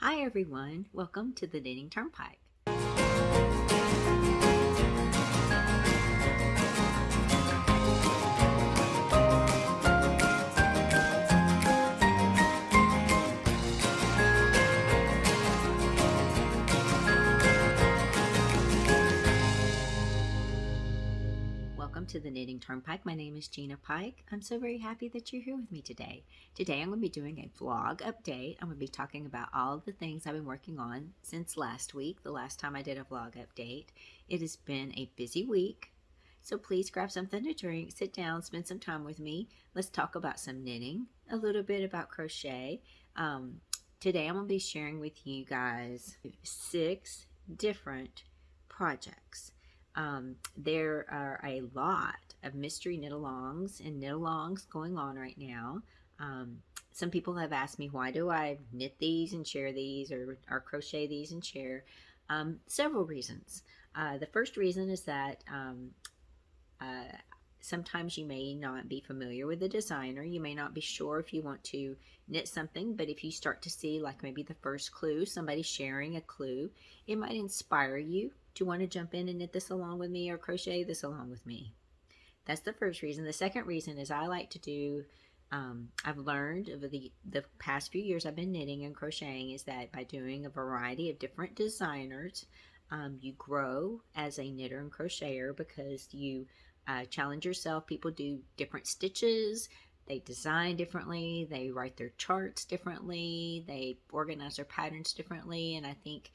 Hi everyone, welcome to the Knitting Turnpike. Welcome to the Knitting Turnpike. My name is Gina Pike. I'm so very happy that you're here with me today. Today I'm going to be doing a vlog update. I'm going to be talking about all the things I've been working on since last week, the last time I did a vlog update. It has been a busy week, so please grab something to drink, sit down, spend some time with me. Let's talk about some knitting, a little bit about crochet. Today I'm going to be sharing with you guys 6 different projects. There are a lot of mystery knit-alongs and knit-alongs going on right now. Some people have asked me, why do I knit these and share these or crochet these and share? Several reasons. The first reason is that sometimes you may not be familiar with the designer. You may not be sure if you want to knit something, but if you start to see like maybe the first clue, somebody sharing a clue, it might inspire you to want to jump in and knit this along with me or crochet this along with me. That's the first reason. The second reason is I like to do, I've learned over the past few years I've been knitting and crocheting is that by doing a variety of different designers, you grow as a knitter and crocheter because you challenge yourself. People do different stitches, they design differently, they write their charts differently, they organize their patterns differently, and I think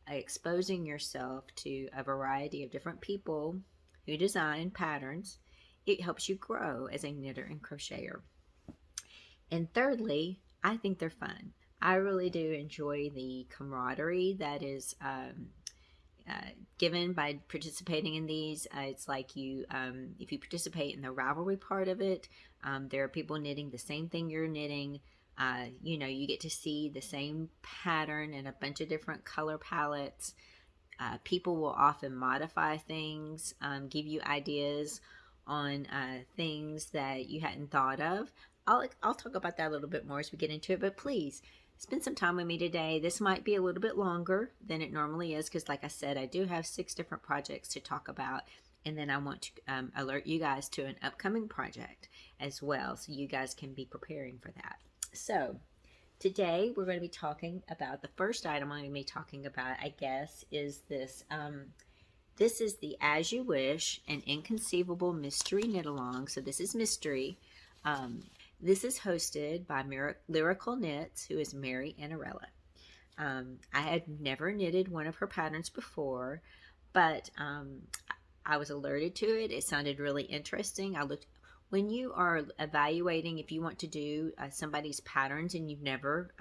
exposing yourself to a variety of different people who design patterns, it helps you grow as a knitter and crocheter. And thirdly, I think they're fun. I really do enjoy the camaraderie that is given by participating in these. It's like you, if you participate in the Ravelry part of it, there are people knitting the same thing you're knitting. You know, you get to see the same pattern in a bunch of different color palettes. People will often modify things, give you ideas on things that you hadn't thought of. I'll talk about that a little bit more as we get into it, but please spend some time with me today. This might be a little bit longer than it normally is because, like I said, I do have 6 different projects to talk about, and then I want to alert you guys to an upcoming project as well, so you guys can be preparing for that. So today we're going to be talking about the first item I'm going to be talking about, I guess, is this. This is the As You Wish, an Inconceivable Mystery Knit-Along. So this is mystery. This is hosted by Lyrical Knits, who is Mary Annarella. I had never knitted one of her patterns before, but I was alerted to it. It sounded really interesting. When you are evaluating if you want to do somebody's patterns and you've never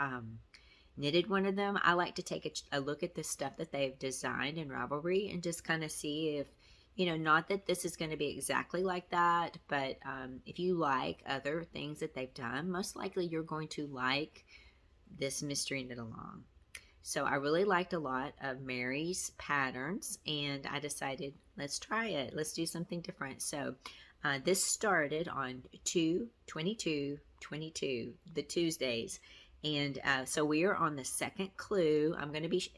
knitted one of them, I like to take a look at the stuff that they've designed in Ravelry and just kind of see if, you know, not that this is going to be exactly like that, but if you like other things that they've done, most likely you're going to like this mystery knit along. So I really liked a lot of Mary's patterns, and I decided, let's try it. Let's do something different. So this started on 2/22/22, the Tuesdays. And so we are on the second clue. I'm going to be,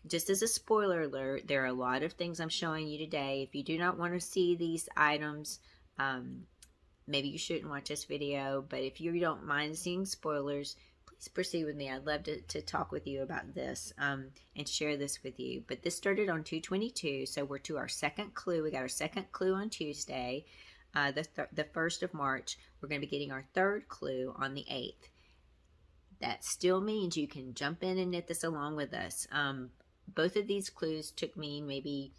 just as a spoiler alert, there are a lot of things I'm showing you today. If you do not want to see these items, maybe you shouldn't watch this video. But if you don't mind seeing spoilers, please proceed with me. I'd love to talk with you about this and share this with you. But this started on 2/22, so we're to our second clue. We got our second clue on Tuesday, the 1st of March. We're going to be getting our third clue on the 8th. That still means you can jump in and knit this along with us. Both of these clues took me maybe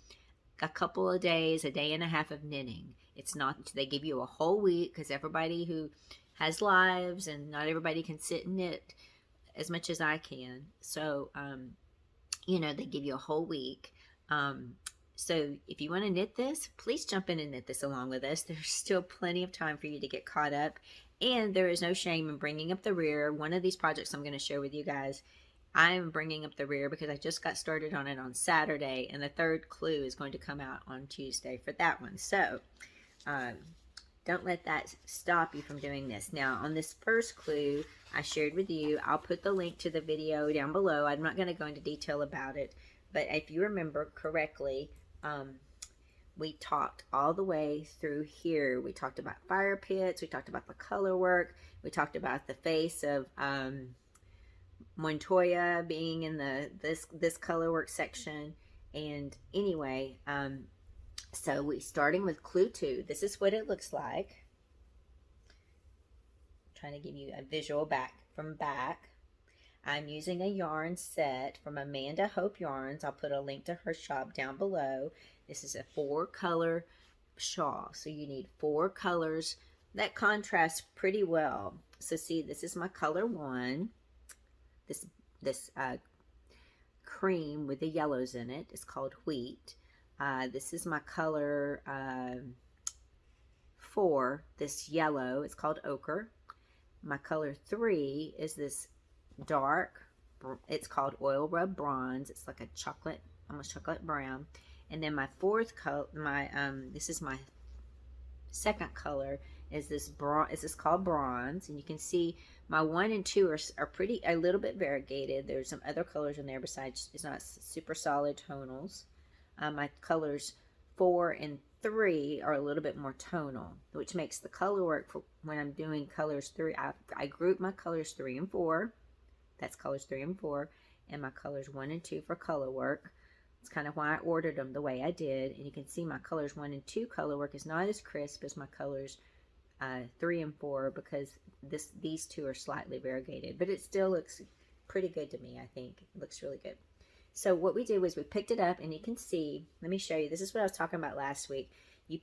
a couple of days, a day and a half of knitting. It's not, they give you a whole week because everybody who has lives and not everybody can sit and knit as much as I can. So, you know, they give you a whole week. So if you want to knit this, please jump in and knit this along with us. There's still plenty of time for you to get caught up. And there is no shame in bringing up the rear. One of these projects I'm going to share with you guys, I am bringing up the rear because I just got started on it on Saturday, and the third clue is going to come out on Tuesday for that one. So don't let that stop you from doing this. Now, on this first clue I shared with you, I'll put the link to the video down below. I'm not going to go into detail about it, but if you remember correctly, we talked all the way through here. We talked about fire pits, we talked about the color work, we talked about the face of Montoya being in this color work section. And anyway, so we starting with clue 2. This is what it looks like. I'm trying to give you a visual back. I'm using a yarn set from Amanda Hope Yarns. I'll put a link to her shop down below. This is a 4-color shawl, so you need 4 colors that contrast pretty well. So see, this is my color 1. This cream with the yellows in it is called wheat. This is my color 4, this yellow, it's called ochre. My color 3 is this dark, it's called oil rub bronze. It's like a chocolate, almost chocolate brown. And then my 4th color, this is my 2nd color, is this called bronze. And you can see my 1 and 2 are a little bit variegated. There's some other colors in there besides, it's not super solid tonals. My colors 4 and 3 are a little bit more tonal, which makes the color work for when I'm doing colors 3. I group my colors 3 and 4. That's colors 3 and 4, and my colors 1 and 2 for color work. It's kind of why I ordered them the way I did. And you can see my colors 1 and 2 color work is not as crisp as my colors 3 and 4, because these 2 are slightly variegated, but it still looks pretty good to me. I think it looks really good. So what we did was we picked it up, and you can see, let me show you, this is what I was talking about last week. You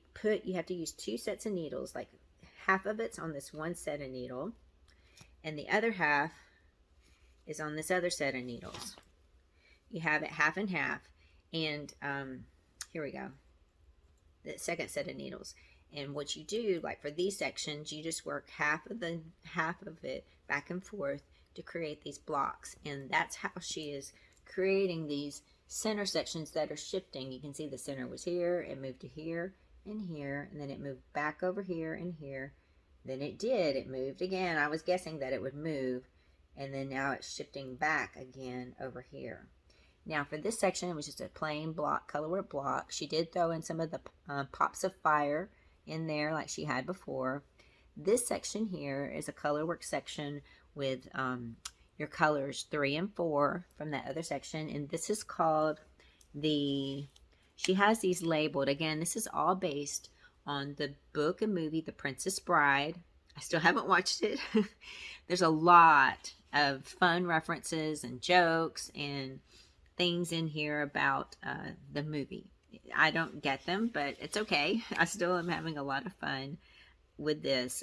have to use 2 sets of needles, like half of it's on this one set of needle, and the other half is on this other set of needles. You have it half and half, and here we go, the second set of needles. And what you do, like for these sections, you just work half of it back and forth to create these blocks, and that's how she is creating these center sections that are shifting. You can see the center was here, it moved to here and here, and then it moved back over here and here. Then it moved again. I was guessing that it would move, and then now it's shifting back again over here. Now for this section, it was just a plain block, color work block. She did throw in some of the pops of fire in there like she had before. This section here is a color work section with your colors 3 and 4 from that other section, and this is called she has these labeled. Again, this is all based on the book and movie The Princess Bride. I still haven't watched it. There's a lot of fun references and jokes and things in here about the movie. I don't get them, but it's okay. I still am having a lot of fun with this.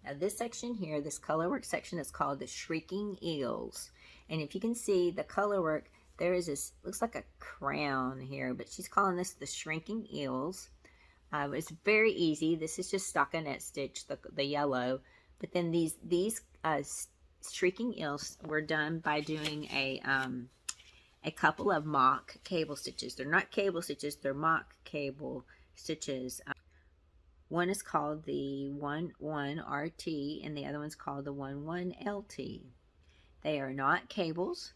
Now this section here, this color work section, is called the Shrieking Eels. And if you can see the color work, there is this, looks like a crown here, but she's calling this the Shrinking Eels. It's very easy. This is just stockinette stitch, the yellow. But then these Shrieking Eels were done by doing a couple of mock cable stitches. They're not cable stitches, they're mock cable stitches. One is called the 11RT and the other one's called the 11LT. They are not cables,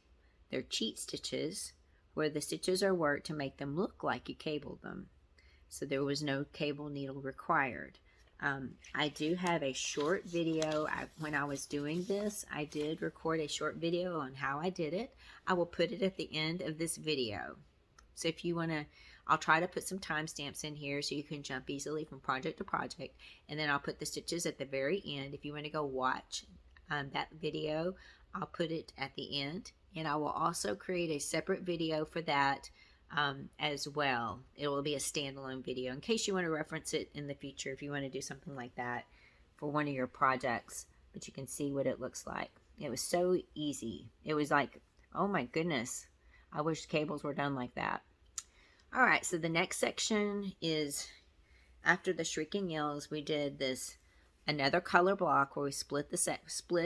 they're cheat stitches where the stitches are worked to make them look like you cabled them. So there was no cable needle required. I do have a short video. When I was doing this, I did record a short video on how I did it. I will put it at the end of this video. So if you want to, I'll try to put some timestamps in here so you can jump easily from project to project. And then I'll put the stitches at the very end. If you want to go watch that video, I'll put it at the end. And I will also create a separate video for that as well. It will be a standalone video in case you want to reference it in the future if you want to do something like that for one of your projects. But you can see what it looks like. It was so easy. It was like, oh my goodness, I wish cables were done like that. Alright, so the next section is after the Shrieking Eels. We did this another color block where we split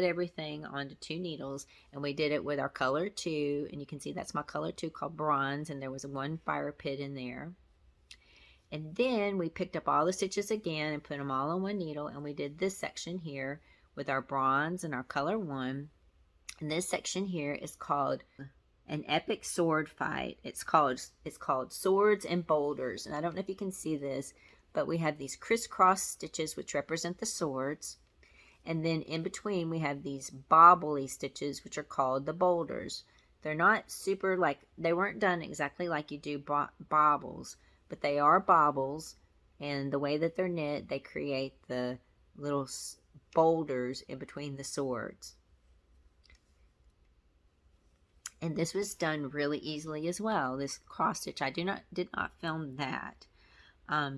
everything onto 2 needles, and we did it with our color 2, and you can see that's my color 2 called bronze, and there was one fire pit in there. And then we picked up all the stitches again and put them all on one needle, and we did this section here with our bronze and our color 1. And this section here is called an epic sword fight. It's called Swords and Boulders. And I don't know if you can see this, but we have these crisscross stitches which represent the swords. And then in between we have these bobbly stitches which are called the boulders. They're not super like, they weren't done exactly like you do bobbles, but they are bobbles, and the way that they're knit, they create the little boulders in between the swords. And this was done really easily as well, this cross stitch. I did not film that.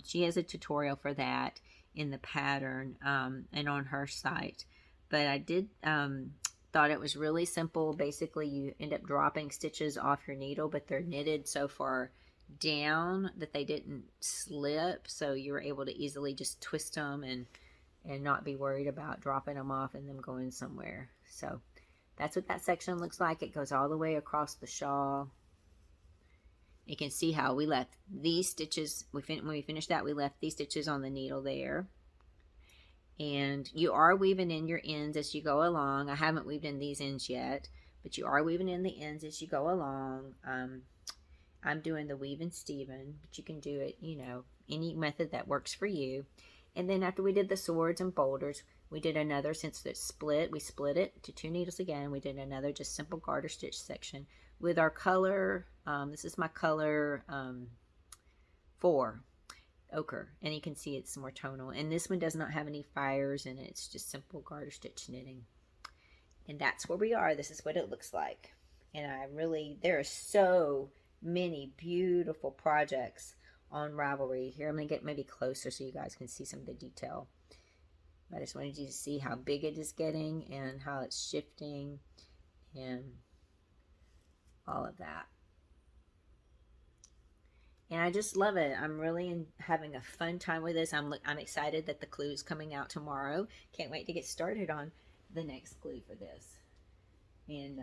She has a tutorial for that in the pattern and on her site. But I did thought it was really simple. Basically, you end up dropping stitches off your needle, but they're knitted so far down that they didn't slip, so you were able to easily just twist them and not be worried about dropping them off and them going somewhere. So that's what that section looks like. It goes all the way across the shawl. You can see how we left these stitches, when we finished that, we left these stitches on the needle there. And you are weaving in your ends as you go along. I haven't weaved in these ends yet, but you are weaving in the ends as you go along. I'm doing the weave and Steven, but you can do it, you know, any method that works for you. And then after we did the swords and boulders, we did another, since it's split, we split it to 2 needles again. We did another just simple garter stitch section with our color. This is my color 4, ochre, and you can see it's more tonal. And this one does not have any fires in it. It's just simple garter stitch knitting. And that's where we are. This is what it looks like. And there are so many beautiful projects on Ravelry. Here, I'm going to get maybe closer so you guys can see some of the detail. I just wanted you to see how big it is getting and how it's shifting and all of that. And I just love it. I'm really having a fun time with this. I'm excited that the glue is coming out tomorrow. Can't wait to get started on the next glue for this. And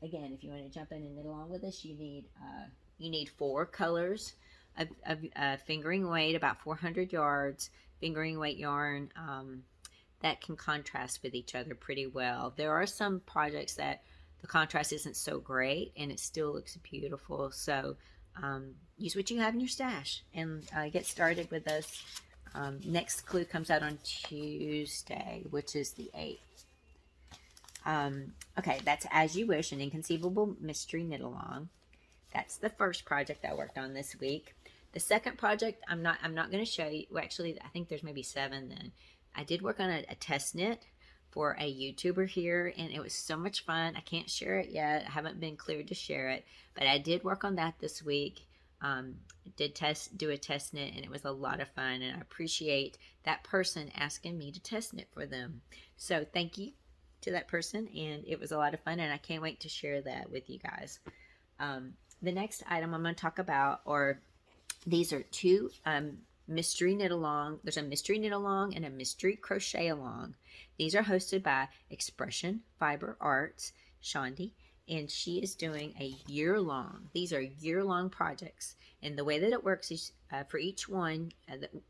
again, if you want to jump in and knit along with us, you need 4 colors of fingering weight, about 400 yards, fingering weight yarn that can contrast with each other pretty well. There are some projects that the contrast isn't so great and it still looks beautiful. So use what you have in your stash and get started with us. Next glue comes out on Tuesday, which is the 8th. Okay, that's As You Wish, an Inconceivable Mystery Knit Along. That's the first project I worked on this week. The second project, I'm not going to show you. Well, actually, I think there's maybe 7 then. I did work on a test knit for a YouTuber here, and it was so much fun. I can't share it yet. I haven't been cleared to share it, but I did work on that this week. Do a test knit, and it was a lot of fun, and I appreciate that person asking me to test knit for them. So thank you to that person, and it was a lot of fun, and I can't wait to share that with you guys. The next item I'm going to talk about, these are 2 mystery knit along. There's a mystery knit along and a mystery crochet along. These are hosted by Expression Fiber Arts, Shondi, and she is doing a year-long. These are year-long projects, and the way that it works is for each one,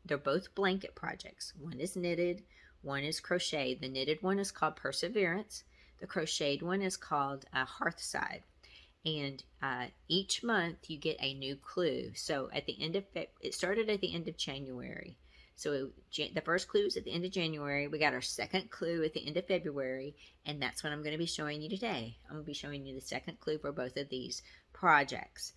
they're both blanket projects. One is knitted, one is crochet. The knitted one is called Perseverance. The crocheted one is called Hearthside. And each month you get a new clue. So at the end of it started at the end of January. So the first clue is at the end of January. We got our second clue at the end of February, and that's what I'm going to be showing you today. I'm going to be showing you the second clue for both of these projects.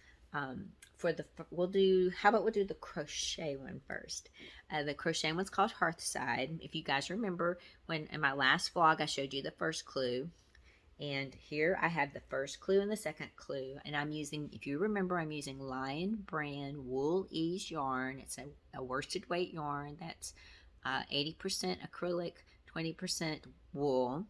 We'll do the crochet one first. The crochet one's called Hearthside. If you guys remember, when in my last vlog I showed you the first clue. And here I have the first clue and the second clue, and I'm using, if you remember, I'm using Lion brand Wool Ease yarn. It's a worsted weight yarn that's 80% acrylic, 20% wool.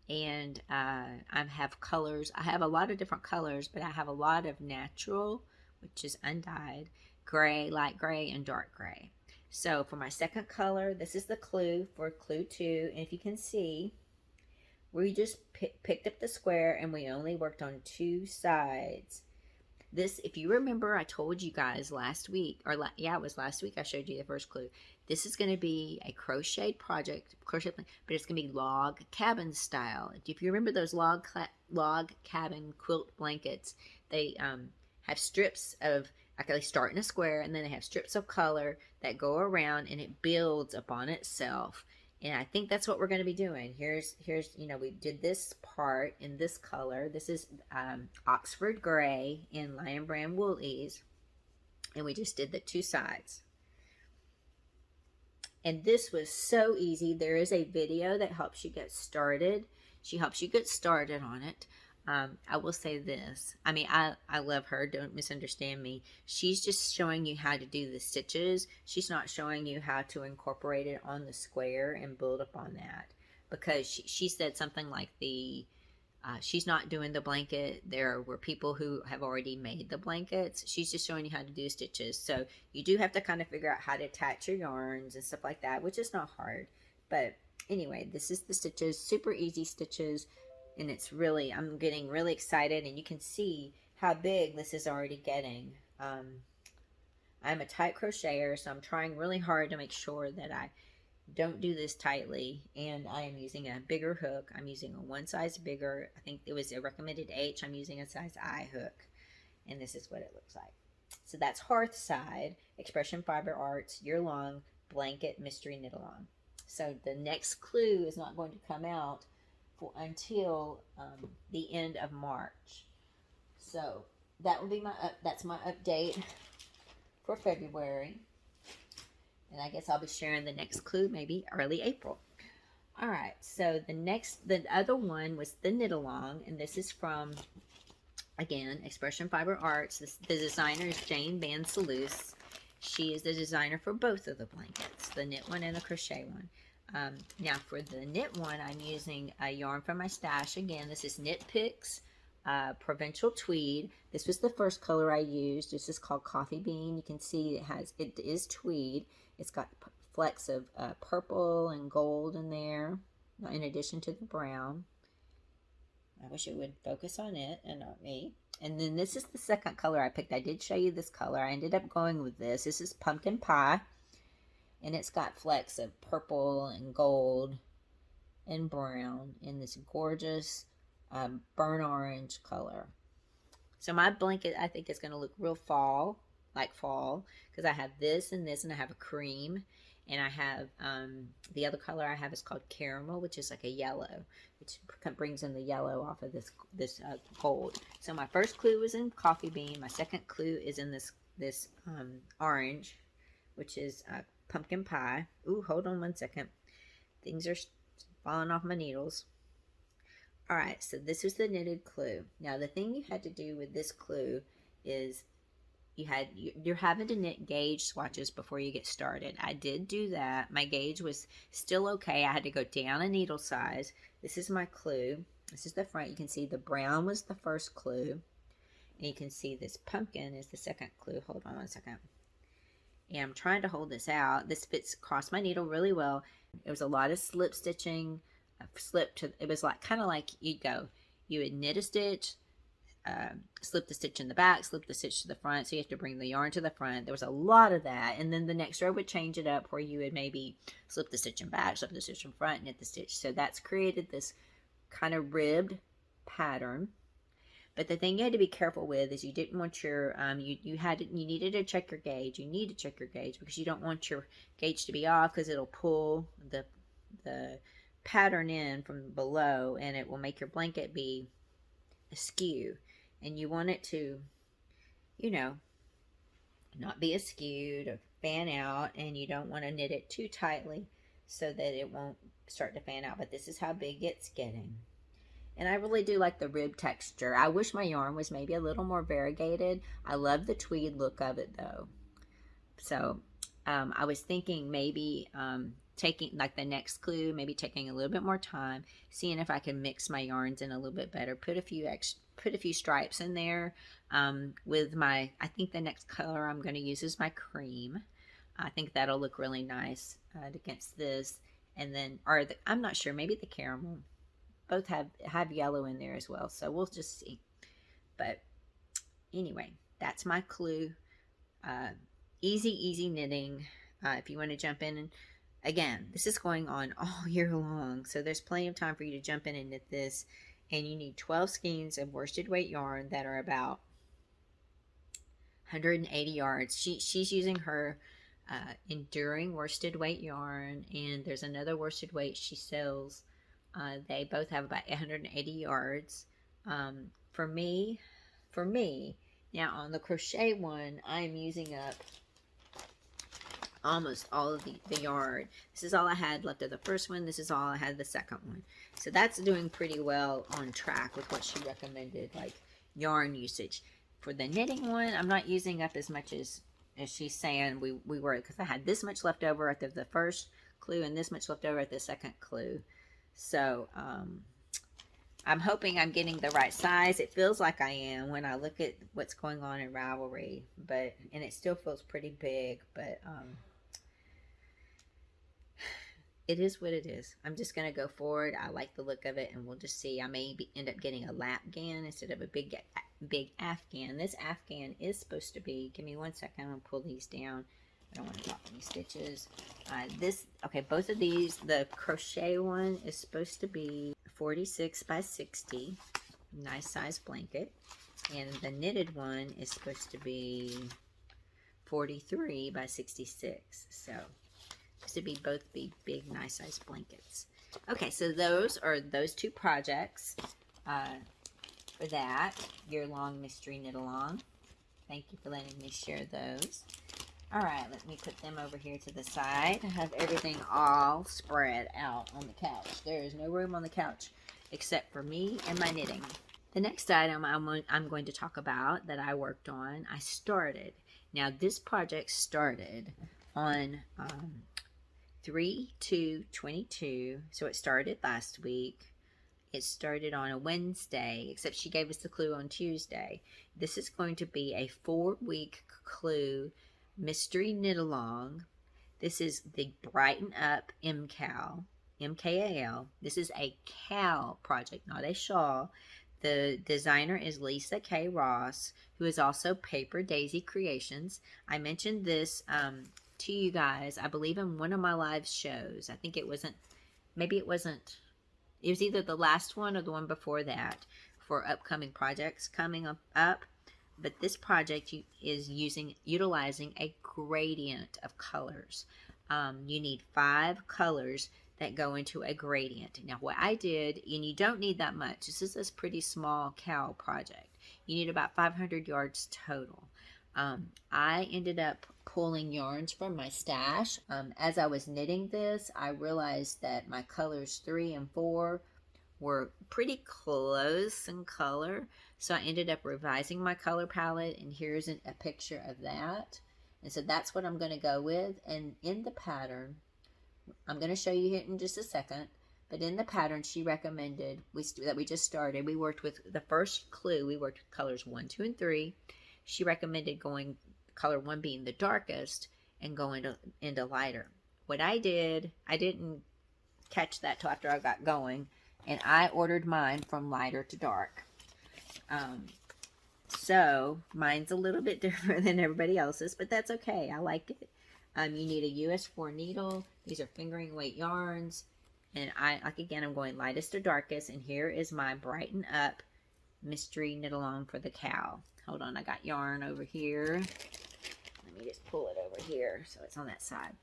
And I have colors. I have a lot of different colors, but I have a lot of natural, which is undyed, gray, light gray, and dark gray. So for my second color, this is the clue for clue 2, and if you can see, we just picked up the square and we only worked on 2 sides. This, if you remember, I told you guys last week, or yeah, it was last week I showed you the first clue. This is going to be a crochet project, but it's going to be log cabin style. If you remember those log cabin quilt blankets, they have strips of, like, they start in a square, and then they have strips of color that go around, and it builds upon itself. And I think that's what we're going to be doing. Here's we did this part in this color. This is Oxford Gray in Lion Brand Woolies. And we just did the two sides. And this was so easy. There is a video that helps you get started. She helps you get started on it. I will say this. I mean, I love her. Don't misunderstand me. She's just showing you how to do the stitches. She's not showing you how to incorporate it on the square and build upon that. Because she said something like she's not doing the blanket. There were people who have already made the blankets. She's just showing you how to do stitches. So you do have to kind of figure out how to attach your yarns and stuff like that, which is not hard. But anyway, this is the stitches. Super easy stitches. And it's really, I'm getting really excited, and you can see how big this is already getting. I'm a tight crocheter, so I'm trying really hard to make sure that I don't do this tightly. And I am using a bigger hook. I'm using a one size bigger. I think it was a recommended H. I'm using a size I hook. And this is what it looks like. So that's Hearthside, Expression Fiber Arts, year-long blanket mystery knit-along. So the next clue is not going to come out until the end of March. So that will be that's my update for February. And I guess I'll be sharing the next clue maybe early April. All right, so the other one was the knit along, and this is from, again, Expression Fiber Arts. The designer is Jane Vanselous. She is the designer for both of the blankets, the knit one and the crochet one. Now for the knit one, I'm using a yarn from my stash. Again, this is Knit Picks Provincial Tweed. This was the first color I used. This is called Coffee Bean. You can see it is tweed. It's got flecks of purple and gold in there, in addition to the brown. I wish it would focus on it and not me. And then this is the second color I picked. I did show you this color. I ended up going with this. This is Pumpkin Pie. And it's got flecks of purple and gold and brown in this gorgeous burnt orange color. So my blanket, I think, is going to look real fall, because I have this, and I have a cream. And I have, the other color I have is called Caramel, which is like a yellow, which brings in the yellow off of this gold. So my first clue is in Coffee Bean. My second clue is in this orange, which is Pumpkin Pie. Ooh, hold on one second. Things are falling off my needles. All right, so this is the knitted clue. Now, the thing you had to do with this clue is you're having to knit gauge swatches before you get started. I did do that. My gauge was still okay. I had to go down a needle size. This is my clue. This is the front. You can see the brown was the first clue. And you can see this pumpkin is the second clue. Hold on one second. And I'm trying to hold this out. This fits across my needle really well. It was a lot of slip stitching. It was kind of like you would knit a stitch, slip the stitch in the back, slip the stitch to the front. So you have to bring the yarn to the front. There was a lot of that. And then the next row would change it up, where you would maybe slip the stitch in back, slip the stitch in front, knit the stitch. So that's created this kind of ribbed pattern. But the thing you had to be careful with is you didn't want your, you needed to check your gauge. You need to check your gauge, because you don't want your gauge to be off, because it'll pull the pattern in from below, and it will make your blanket be askew. And you want it to, not be askew, to fan out, and you don't want to knit it too tightly so that it won't start to fan out. But this is how big it's getting. And I really do like the rib texture. I wish my yarn was maybe a little more variegated. I love the tweed look of it, though. So I was thinking maybe taking, like the next clue, maybe taking a little bit more time, seeing if I can mix my yarns in a little bit better. Put a few stripes in there with I think the next color I'm going to use is my cream. I think that'll look really nice against this. And then, I'm not sure, maybe the caramel. Both have yellow in there as well, so we'll just see. But anyway, that's my clue. Easy knitting. If you want to jump in, and again, this is going on all year long, so there's plenty of time for you to jump in and knit this. And you need 12 skeins of worsted weight yarn that are about 180 yards. She's using her enduring worsted weight yarn, and there's another worsted weight she sells. They both have about 180 yards. For me, now on the crochet one, I am using up almost all of the yarn. This is all I had left of the first one. This is all I had the second one. So that's doing pretty well on track with what she recommended, like yarn usage. For the knitting one, I'm not using up as much as she's saying we were, because I had this much left over at the first clue and this much left over at the second clue. So I'm hoping I'm getting the right size. It feels like I am when I look at what's going on in Ravelry, and it still feels pretty big, but it is what it is. I'm just going to go forward. I like the look of it, and we'll just see. I may end up getting a lapgan instead of a big afghan. This afghan is supposed to be, give me 1 second, I'm going to pull these down. I don't want to drop any stitches. Okay, both of these, the crochet one is supposed to be 46 by 60, nice size blanket. And the knitted one is supposed to be 43 by 66. So to both be big, nice size blankets. Okay, so those are those two projects for that year-long mystery knit along. Thank you for letting me share those. All right, let me put them over here to the side. I have everything all spread out on the couch. There is no room on the couch except for me and my knitting. The next item I'm going to talk about that I worked on, I started. Now, this project started on 3/2/22, so it started last week. It started on a Wednesday, except she gave us the clue on Tuesday. This is going to be a 4-week clue mystery knit along. This is the Brighten Up MKAL, MKAL. This is a Cowl project, not a shawl. The designer is Lisa K. Ross, who is also Paper Daisy Creations. I mentioned this to you guys, I believe, in one of my live shows. I think it wasn't, it was either the last one or the one before that, for upcoming projects coming up. But this project is utilizing a gradient of colors. You need 5 colors that go into a gradient. Now, what I did, and you don't need that much. This is a pretty small cowl project. You need about 500 yards total. I ended up pulling yarns from my stash. As I was knitting this, I realized that my colors 3 and 4 were pretty close in color, so I ended up revising my color palette, and here's a picture of that. And so that's what I'm going to go with. And in the pattern, I'm going to show you here in just a second, but in the pattern she recommended that we just started, we worked with the first clue, we worked with colors 1, 2, and 3. She recommended going color 1 being the darkest and going into lighter. What I did, I didn't catch that till after I got going, and I ordered mine from lighter to dark. So mine's a little bit different than everybody else's, but that's okay. I like it. You need a US 4 needle. These are fingering weight yarns, and I'm going lightest to darkest. And here is my Brighten Up mystery knit along for the cowl. Hold on, I got yarn over here. Let me just pull it over here so it's on that side.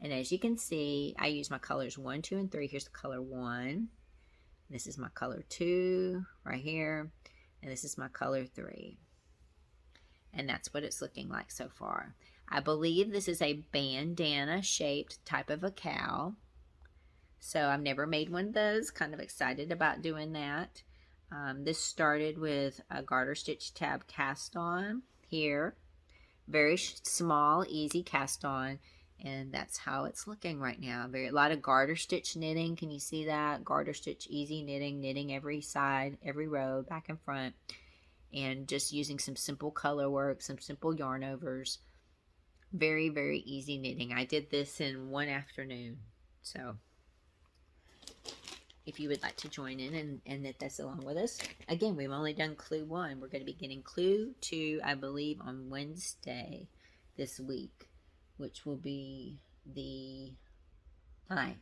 And as you can see, I use my colors 1, 2, and 3. Here's the color 1. This is my color 2 right here. And this is my color 3. And that's what it's looking like so far. I believe this is a bandana shaped type of a cowl. So I've never made one of those. Kind of excited about doing that. This started with a garter stitch tab cast on here. Very small, easy cast on. And that's how it's looking right now. A lot of garter stitch knitting. Can you see that? Garter stitch, easy knitting every side, every row, back and front. And just using some simple color work, some simple yarn overs. Very, very easy knitting. I did this in one afternoon. So if you would like to join in and knit this along with us. Again, we've only done clue 1. We're going to be getting clue 2, I believe, on Wednesday this week, which will be the 9th.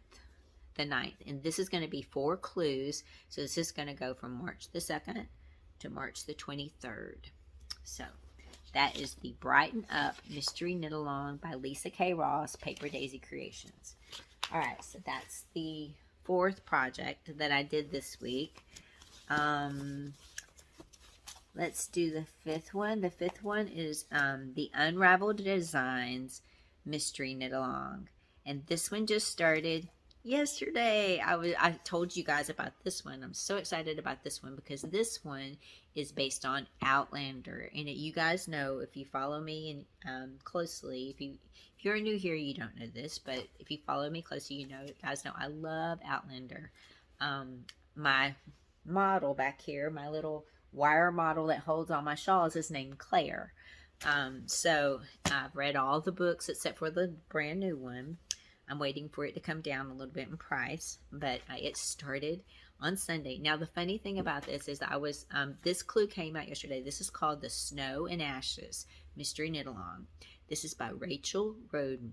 The 9th. And this is going to be 4 clues. So this is going to go from March the 2nd to March the 23rd. So that is the Brighten Up Mystery Knit Along by Lisa K. Ross, Paper Daisy Creations. All right, so that's the 4th project that I did this week. Let's do the 5th one. The 5th one is the Unraveled Designs Mystery Knit Along. And this one just started yesterday. I told you guys about this one. I'm so excited about this one because this one is based on Outlander. And you guys know, if you follow me and closely, if you're new here, you don't know this, but if you follow me closely, you guys know I love Outlander. My model back here, my little wire model that holds all my shawls, is named Claire. So I've read all the books except for the brand new one. I'm waiting for it to come down a little bit in price, but it started on Sunday. Now, the funny thing about this is this clue came out yesterday. This is called the Snow and Ashes Mystery Knit Along. This is by Rachel Roden,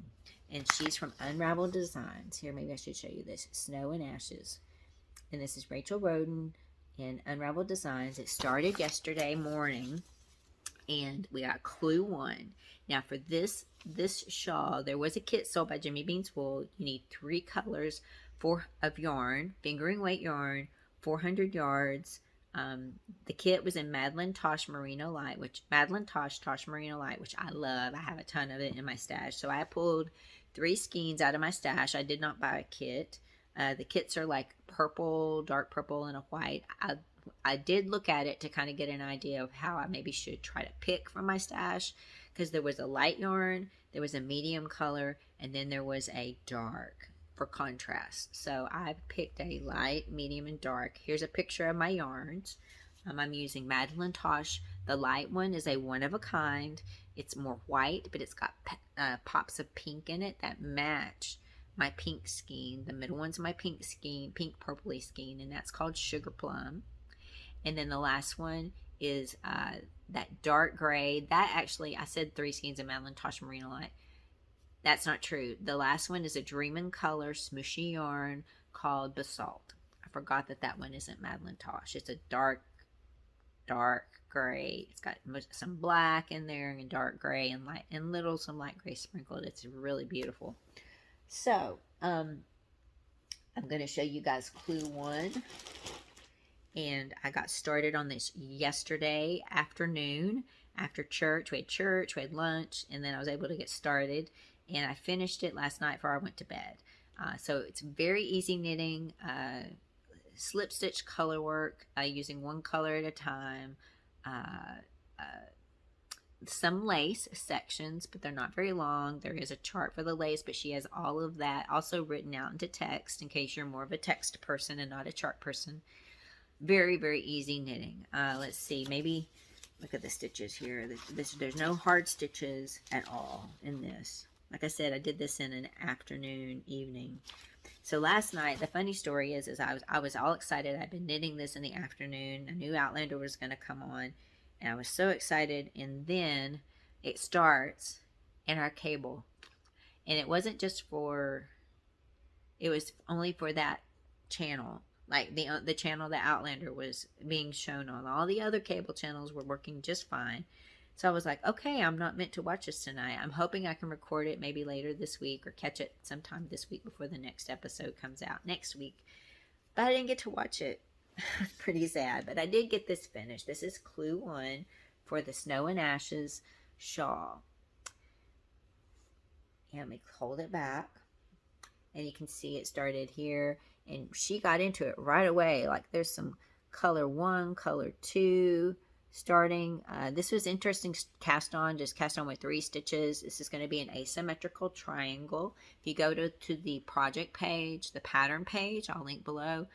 and she's from Unraveled Designs. Here, maybe I should show you this. Snow and Ashes. And this is Rachel Roden in Unraveled Designs. It started yesterday morning, and we got clue 1. Now, for this shawl, there was a kit sold by Jimmy Bean's Wool. You need 3 colors of yarn, fingering weight yarn, 400 yards. The kit was in Madeline Tosh Merino Light, which Merino Light, which I love. I have a ton of it in my stash. So I pulled 3 skeins out of my stash. I did not buy a kit. The kits are like purple, dark purple, and a white. I did look at it to kind of get an idea of how I maybe should try to pick from my stash, because there was a light yarn, there was a medium color, and then there was a dark for contrast. So I picked a light, medium, and dark. Here's a picture of my yarns. I'm using Madeline Tosh. The light one is a one of a kind. It's more white, but it's got pops of pink in it that match my pink skein. The middle one's my pink skein, pink purpley skein, and that's called Sugar Plum. And then the last one is that dark gray. That actually, I said 3 skeins of Madeline Tosh Merino Light. That's not true. The last one is a Dreamin' Color smooshy yarn called Basalt. I forgot that one isn't Madeline Tosh. It's a dark gray. It's got some black in there and dark gray and light and some light gray sprinkled. It's really beautiful. So, I'm going to show you guys clue 1. And I got started on this yesterday afternoon after church. We had lunch, and then I was able to get started. And I finished it last night before I went to bed. So it's very easy knitting, slip stitch color work, using 1 color at a time. Some lace sections, but they're not very long. There is a chart for the lace, but she has all of that also written out into text in case you're more of a text person and not a chart person. Very, very easy knitting. Let's see, maybe look at the stitches here. There's no hard stitches at all in this. Like I said, I did this in an afternoon, evening. So last night, the funny story is I was all excited. I'd been knitting this in the afternoon. I knew Outlander was going to come on, and I was so excited. And then it starts in our cable, and it wasn't just it was only for that channel. Like the channel that Outlander was being shown on. All the other cable channels were working just fine. So I was like, okay, I'm not meant to watch this tonight. I'm hoping I can record it maybe later this week or catch it sometime this week before the next episode comes out next week. But I didn't get to watch it. Pretty sad. But I did get this finished. This is clue 1 for the Snow and Ashes shawl. And let me hold it back. And you can see it started here. And she got into it right away. Like there's some color 1, color 2 starting. This was interesting cast on. Just cast on with 3 stitches. This is going to be an asymmetrical triangle. If you go to the project page, the pattern page, I'll link below.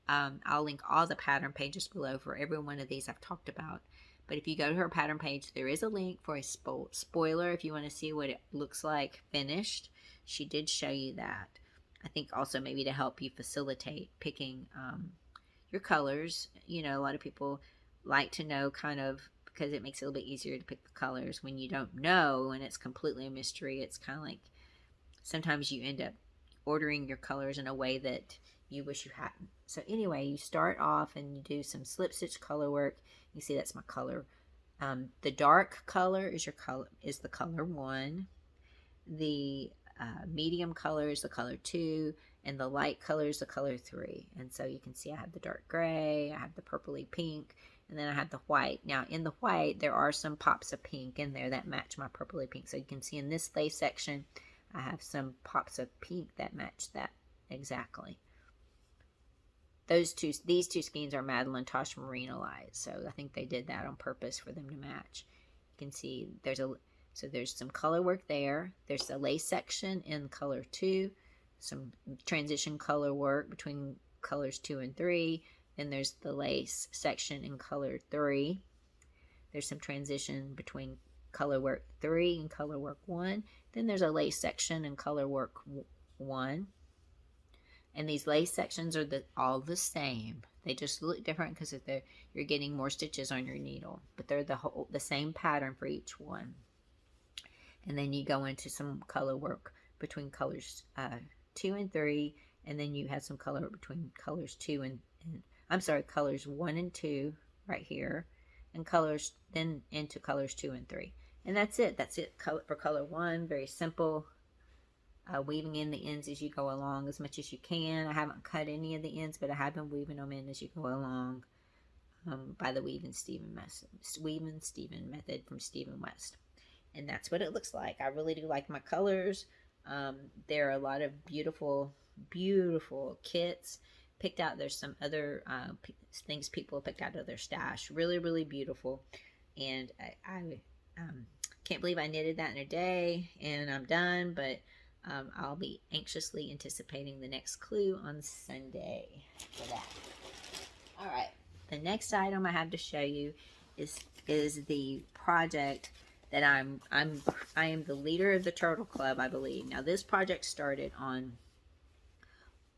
I'll link all the pattern pages below for every one of these I've talked about. But if you go to her pattern page, there is a link for a spoiler if you want to see what it looks like finished. She did show you that. I think also maybe to help you facilitate picking your colors. You know, a lot of people like to know kind of, because it makes it a little bit easier to pick the colors when you don't know and it's completely a mystery. It's kind of like sometimes you end up ordering your colors in a way that you wish you hadn't. So anyway, you start off and you do some slip stitch color work. You see that's my color. The dark color is the color 1. The medium color is the color 2, and the light color is the color 3. And so you can see I have the dark gray, I have the purpley pink, and then I have the white. Now in the white there are some pops of pink in there that match my purpley pink. So you can see in this lace section I have some pops of pink that match that exactly. These two skeins are Madeline Tosh Merino Light, so I think they did that on purpose for them to match. You can see there's some color work there. There's a lace section in color 2, some transition color work between colors 2 and 3. Then there's the lace section in color 3. There's some transition between color work 3 and color work 1. Then there's a lace section in color work 1. And these lace sections are all the same. They just look different because you're getting more stitches on your needle, but they're the same pattern for each one. And then you go into some color work between colors 2 and 3, and then you have some color between colors 2 and colors 1 and 2 right here, and colors then into colors 2 and 3. And that's it. That's it for color 1. Very simple. Weaving in the ends as you go along as much as you can. I haven't cut any of the ends, but I have been weaving them in as you go along by the Weave and Steven method from Stephen West. And that's what it looks like. I really do like my colors. There are a lot of beautiful, beautiful kits picked out. There's some other things people have picked out of their stash. Really, really beautiful. And I can't believe I knitted that in a day and I'm done, but I'll be anxiously anticipating the next clue on Sunday for that. All right, the next item I have to show you is the project that I am the leader of the Turtle Club, I believe. Now this project started on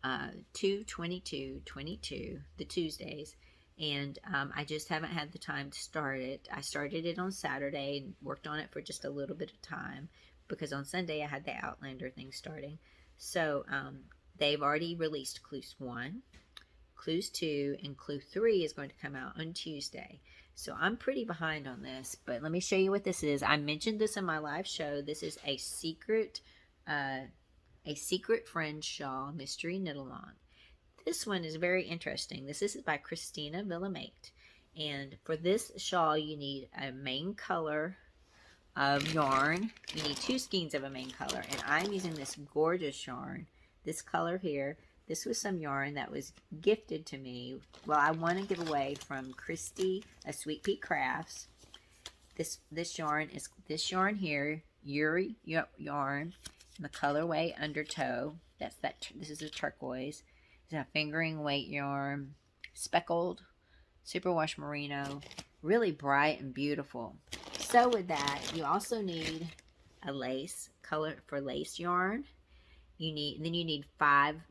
2/22/22, the Tuesdays, and I just haven't had the time to start it. I started it on Saturday and worked on it for just a little bit of time, because on Sunday I had the Outlander thing starting. So they've already released Clues 1, Clues 2, and Clue 3 is going to come out on Tuesday. So I'm pretty behind on this, but let me show you what this is. I mentioned this in my live show. This is a secret friend shawl mystery knit-along. This one is very interesting. This is by Christina Villamate. And for this shawl, you need a main color of yarn. You need 2 skeins of a main color, and I'm using this gorgeous yarn, this color here. This was some yarn that was gifted to me. Well, I won a giveaway from Christy of Sweet Pea Crafts. This yarn is this yarn here, Yuri yarn, in the colorway Undertow. This is a turquoise. It's a fingering weight yarn, speckled superwash merino, really bright and beautiful. So with that, you also need a lace color for lace yarn. You need 5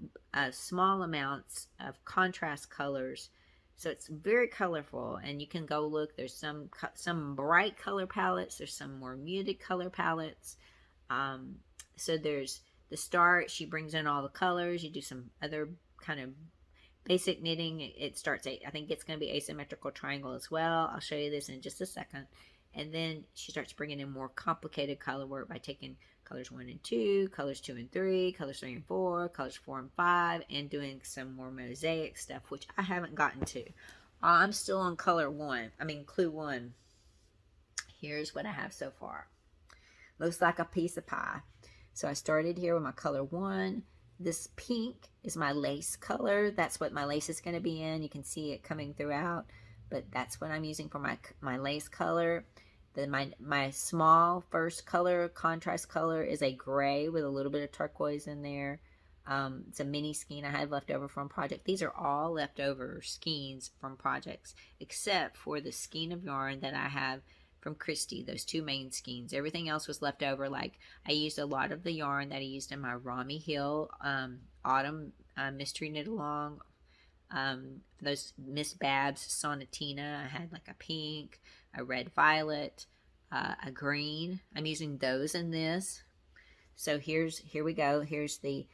small amounts of contrast colors. So it's very colorful, and you can go look. There's some bright color palettes. There's some more muted color palettes. So there's the start. She brings in all the colors. You do some other kind of basic knitting. It starts. I think it's going to be asymmetrical triangle as well. I'll show you this in just a second. And then she starts bringing in more complicated color work by taking colors 1 and 2, colors 2 and 3, colors 3 and 4, colors 4 and 5, and doing some more mosaic stuff, which I haven't gotten to. I'm still on Clue 1. Here's what I have so far. Looks like a piece of pie. So I started here with my color 1. This pink is my lace color. That's what my lace is going to be in. You can see it coming throughout, but that's what I'm using for my lace color. Then my small first color, contrast color, is a gray with a little bit of turquoise in there. It's a mini skein I had left over from project. These are all leftover skeins from projects, except for the skein of yarn that I have from Christy, those 2 main skeins. Everything else was left over. Like, I used a lot of the yarn that I used in my Romi Hill autumn mystery knit along. Those Miss Babs Sonatina, I had like a pink, a red violet, a green. I'm using those in this. So here we go. Here's the,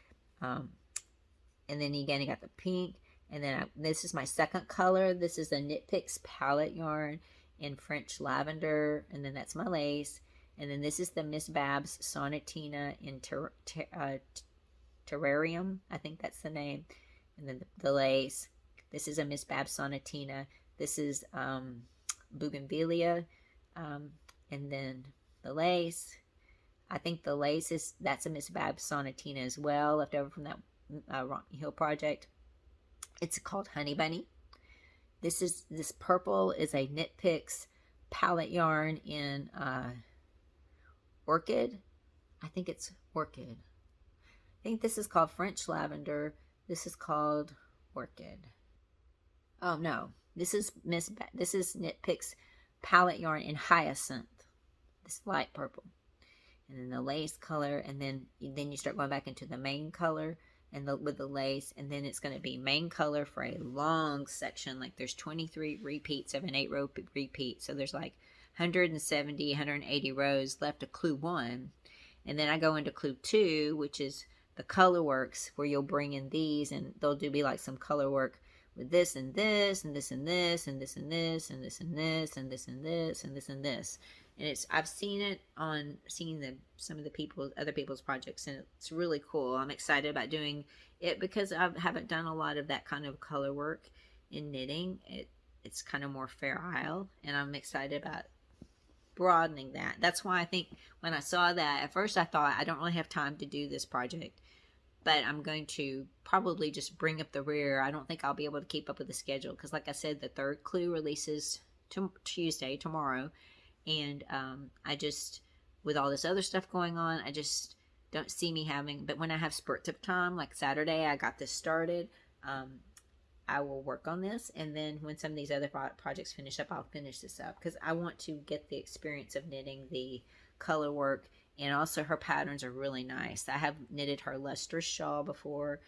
and then again you got the pink, and then this is my second color. This is the Knit Picks palette yarn in French lavender, and then that's my lace. And then this is the Miss Babs Sonatina in Terrarium, I think that's the name. And then the lace. This is a Miss Babs Sonatina. This is Bougainvillea. And then the lace. I think the lace that's a Miss Babs Sonatina as well, left over from that Romi Hill project. It's called Honey Bunny. This purple is a Knit Picks palette yarn in Orchid. I think it's Orchid. I think this is called French Lavender. This is called Orchid. Oh no, this is Knit Picks palette yarn in Hyacinth. This light purple, and then the lace color, and then you start going back into the main color and with the lace, and then it's going to be main color for a long section. Like there's 23 repeats of an 8-row repeat, so there's like 170, 180 rows left of clue 1, and then I go into clue 2, which is the color works, where you'll bring in these, and they'll be like some color work with this and this and this and this and this and this and this and this and this and this and this and this. And I've seen it on some of the other people's projects, and it's really cool. I'm excited about doing it because I haven't done a lot of that kind of color work in knitting. It's kind of more Fair Isle, and I'm excited about broadening that. That's why I think when I saw that, at first I thought I don't really have time to do this project, but I'm going to probably just bring up the rear. I don't think I'll be able to keep up with the schedule because, like I said, the third clue releases Tuesday, tomorrow. And I just, with all this other stuff going on, I just don't see me having, but when I have spurts of time, like Saturday, I got this started, I will work on this. And then when some of these other projects finish up, I'll finish this up because I want to get the experience of knitting the color work. And also her patterns are really nice. I have knitted her lustrous shawl before,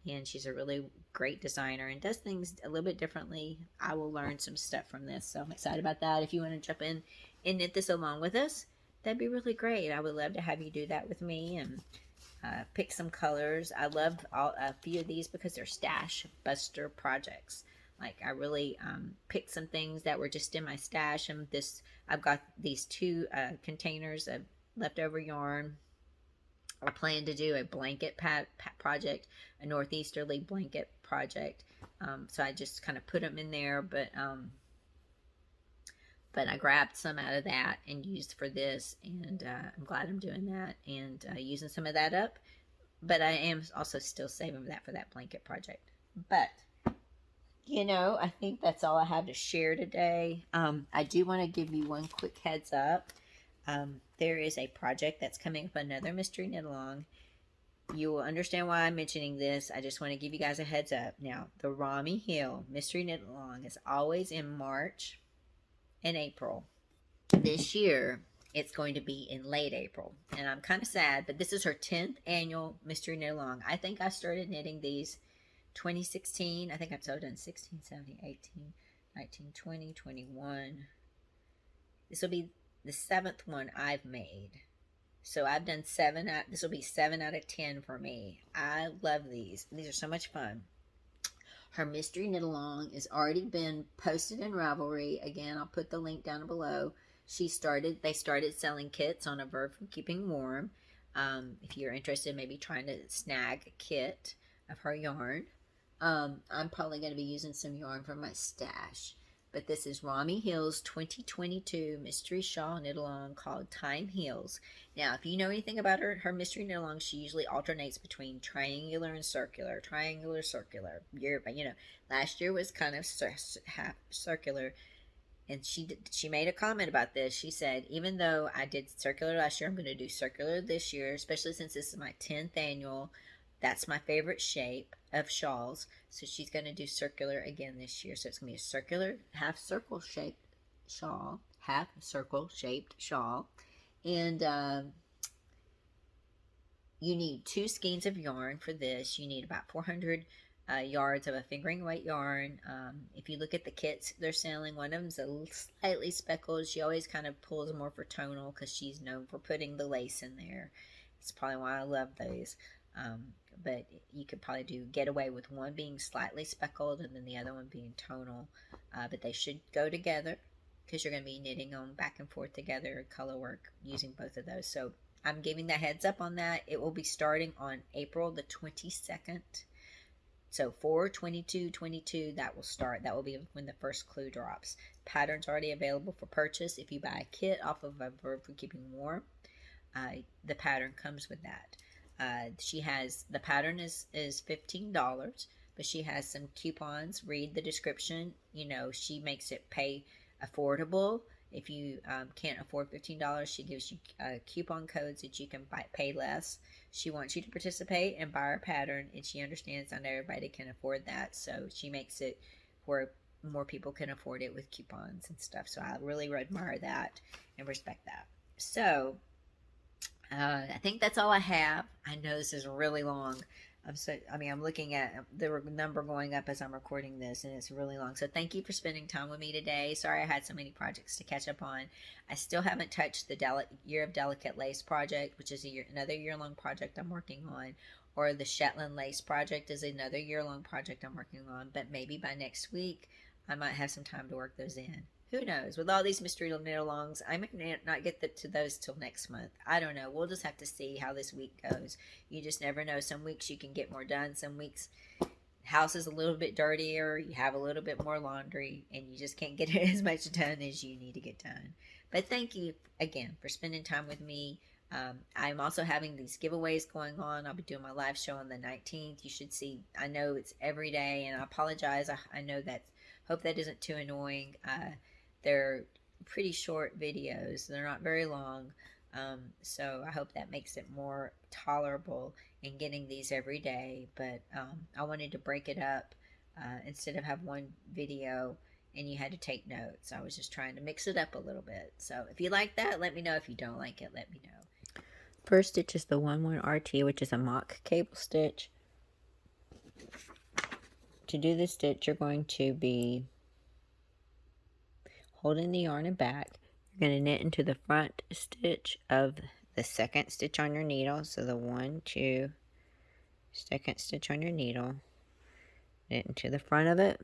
and she's a really great designer and does things a little bit differently. I will learn some stuff from this, so I'm excited about that. If you want to jump in and knit this along with us, that'd be really great. I would love to have you do that with me and pick some colors. I love a few of these because they're stash buster projects. Like I really picked some things that were just in my stash, and I've got these 2 containers of leftover yarn. I plan to do a blanket project, a northeasterly blanket project. So I just kind of put them in there, but I grabbed some out of that and used for this, and I'm glad I'm doing that and using some of that up. But I am also still saving that for that blanket project. But I think that's all I have to share today. I do want to give you one quick heads up. There is a project that's coming up, another mystery knit along. You will understand why I'm mentioning this. I just want to give you guys a heads up. Now, the Romi Hill mystery knit along is always in March and April. This year, it's going to be in late April, and I'm kind of sad, but this is her 10th annual mystery knit along. I think I started knitting these 2016. I think I've done 16, 17, 18, 19, 20, 21. This will be the 7th one I've made. So I've done 7 out, this will be 7 out of 10 for me. I love these. These are so much fun. Her mystery knit along has already been posted in Ravelry. Again, I'll put the link down below. They started selling kits on A Verb from Keeping Warm. If you're interested in maybe trying to snag a kit of her yarn. I'm probably going to be using some yarn from my stash. But this is Romi Hill's 2022 Mystery Shawl Knit Along called Time Heals. Now, if you know anything about her mystery knit along, she usually alternates between triangular and circular. Triangular, circular. Last year was kind of half circular. And she made a comment about this. She said, even though I did circular last year, I'm going to do circular this year, especially since this is my 10th annual. That's my favorite shape of shawls. So she's going to do circular again this year. So it's going to be a circular, half circle shaped shawl. And You need 2 skeins of yarn for this. You need about 400 yards of a fingering weight yarn. If you look at the kits they're selling, one of them's a slightly speckled. She always kind of pulls more for tonal because she's known for putting the lace in there. It's probably why I love those. But you could probably get away with one being slightly speckled and then the other one being tonal. But they should go together because you're going to be knitting on back and forth together, color work using both of those. So I'm giving that heads up on that. It will be starting on April the 22nd. So 4/22/22, that will start. That will be when the first clue drops. Pattern's already available for purchase. If you buy a kit off of a Verb for Keeping Warm, the pattern comes with that. She has, the pattern is $15, but she has some coupons. Read the description. You know, she makes it pay affordable. If you can't afford $15, she gives you coupon codes that you can pay less. She wants you to participate and buy her pattern, and she understands not everybody can afford that, so she makes it where more people can afford it with coupons and stuff. So I really admire that and respect that. So I think that's all I have. I know this is really long. I'm looking at the number going up as I'm recording this, and it's really long. So thank you for spending time with me today. Sorry I had so many projects to catch up on. I still haven't touched the Year of Delicate Lace project, which is another year-long project I'm working on, or the Shetland Lace project is another year-long project I'm working on. But maybe by next week, I might have some time to work those in. Who knows? With all these mystery knit-alongs, I might not get to those till next month. I don't know. We'll just have to see how this week goes. You just never know. Some weeks you can get more done. Some weeks house is a little bit dirtier. You have a little bit more laundry, and you just can't get as much done as you need to get done. But thank you again for spending time with me. I'm also having these giveaways going on. I'll be doing my live show on the 19th. You should see. I know it's every day, and I apologize. I know that. Hope that isn't too annoying. They're pretty short videos. They're not very long. So I hope that makes it more tolerable in getting these every day. But I wanted to break it up instead of have one video and you had to take notes. I was just trying to mix it up a little bit. So if you like that, let me know. If you don't like it, let me know. First stitch is the 1/1 RT, which is a mock cable stitch. To do this stitch, you're going to be holding the yarn in back. You're going to knit into the front stitch of the second stitch on your needle. So the 1, 2, second stitch on your needle. Knit into the front of it.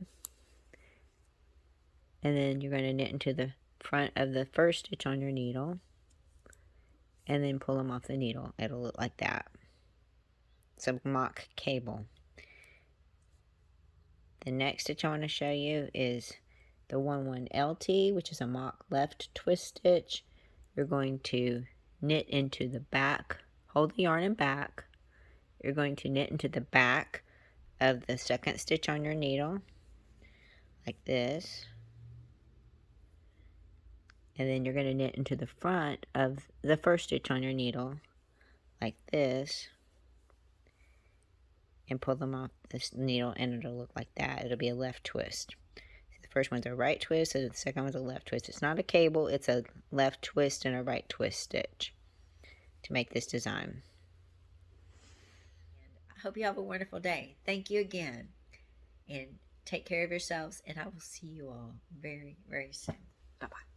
And then you're going to knit into the front of the first stitch on your needle. And then pull them off the needle. It'll look like that. It's a mock cable. The next stitch I want to show you is the 1/1 LT, which is a mock left twist stitch. You're going to knit into the back, hold the yarn in back. You're going to knit into the back of the second stitch on your needle, like this. And then you're going to knit into the front of the first stitch on your needle, like this. And pull them off this needle, and it'll look like that. It'll be a left twist. The first one's a right twist, and the second one's a left twist. It's not a cable, it's a left twist and a right twist stitch to make this design. I hope you have a wonderful day. Thank you again, and take care of yourselves, and I will see you all very, very soon. Bye-bye.